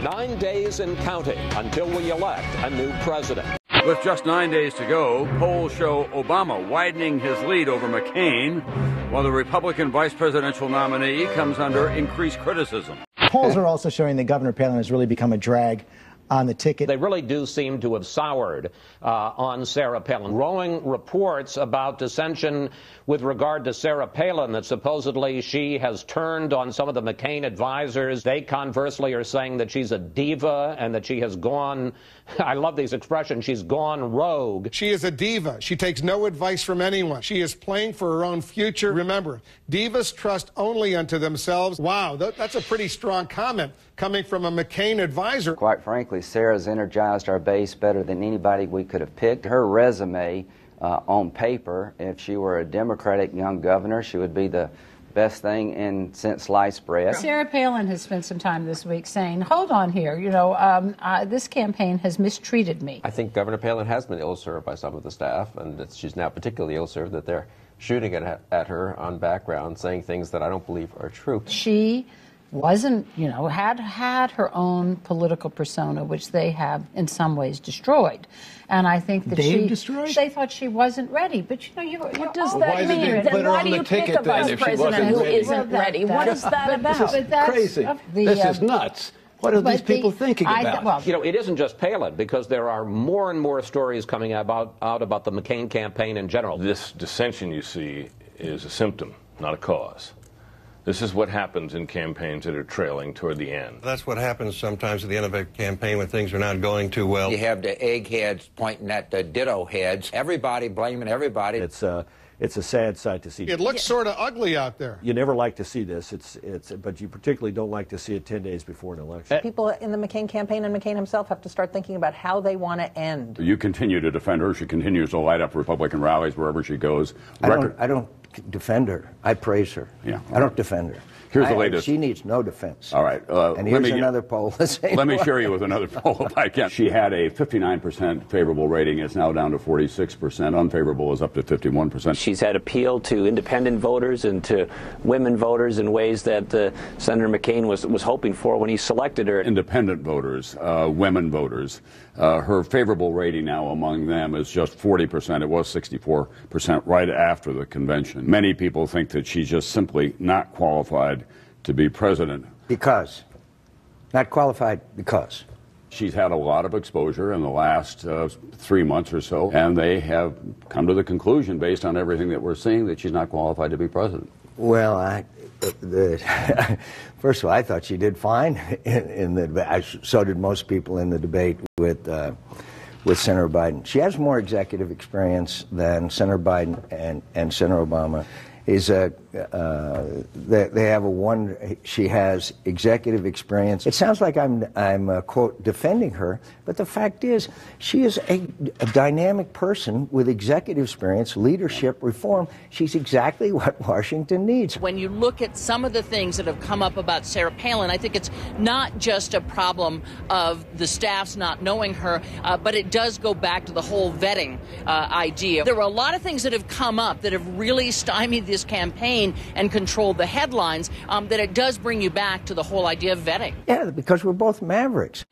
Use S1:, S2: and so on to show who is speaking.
S1: 9 days and counting until we elect a new president.
S2: With just 9 days to go, polls show Obama widening his lead over McCain, while the Republican vice presidential nominee comes under increased criticism.
S3: Polls are also showing that Governor Palin has really become a drag on the ticket.
S1: They really do seem to have soured on Sarah Palin. Growing reports about dissension with regard to Sarah Palin, that supposedly she has turned on some of the McCain advisors. They conversely are saying that she's a diva and that she has gone, I love these expressions, she's gone rogue.
S4: She is a diva. She takes no advice from anyone. She is playing for her own future. Remember, divas trust only unto themselves. Wow, that's a pretty strong comment coming from a McCain advisor.
S5: Quite frankly, Sarah's energized our base better than anybody we could have picked. Her resume on paper, if she were a Democratic young governor, she would be the best thing since sliced bread.
S6: Sarah Palin has spent some time this week saying, hold on here, this campaign has mistreated me.
S7: I think Governor Palin has been ill-served by some of the staff, and that she's now particularly ill-served that they're shooting at her on background, saying things that I don't believe are true.
S6: She wasn't, had her own political persona, which they have in some ways destroyed. And I think that they thought she wasn't ready. But
S8: what does that mean? Then why do you pick a vice president who isn't ready? What is that about?
S3: This is crazy. This is nuts. What are these people thinking about?
S1: It isn't just Palin, because there are more and more stories coming out about the McCain campaign in general.
S9: This dissension you see is a symptom, not a cause. This is what happens in campaigns that are trailing toward the end.
S10: That's what happens sometimes at the end of a campaign when things are not going too well.
S11: You have the eggheads pointing at the ditto heads. Everybody blaming everybody.
S12: It's a sad sight to see.
S4: It looks sort of ugly out there.
S12: You never like to see this. But you particularly don't like to see it 10 days before an election.
S8: People in the McCain campaign and McCain himself have to start thinking about how they want to end.
S2: You continue to defend her. She continues to light up Republican rallies wherever she goes.
S13: I don't defend her. I praise her.
S2: Yeah.
S13: I don't defend her.
S2: Here's the latest.
S13: She needs no defense.
S2: All right.
S13: And here's another poll.
S2: Let me share you with another poll if I can. She had a 59% favorable rating. It's now down to 46%. Unfavorable is up to 51%.
S14: She's had appeal to independent voters and to women voters in ways that Senator McCain was hoping for when he selected her.
S2: Independent voters, women voters. Her favorable rating now among them is just 40%. It was 64% right after the convention. Many people think that she's just simply not qualified to be president.
S13: Because? Not qualified because?
S2: She's had a lot of exposure in the last 3 months or so, and they have come to the conclusion, based on everything that we're seeing, that she's not qualified to be president.
S13: Well, first of all, I thought she did fine in the debate. So did most people in the debate with Senator Biden. She has more executive experience than Senator Biden and Senator Obama. She has executive experience. It sounds like I'm quote, defending her, but the fact is she is a dynamic person with executive experience, leadership, reform. She's exactly what Washington needs.
S15: When you look at some of the things that have come up about Sarah Palin, I think it's not just a problem of the staff's not knowing her, but it does go back to the whole vetting idea. There were a lot of things that have come up that have really stymied this campaign and controlled the headlines, that it does bring you back to the whole idea of vetting.
S13: Yeah, because we're both mavericks.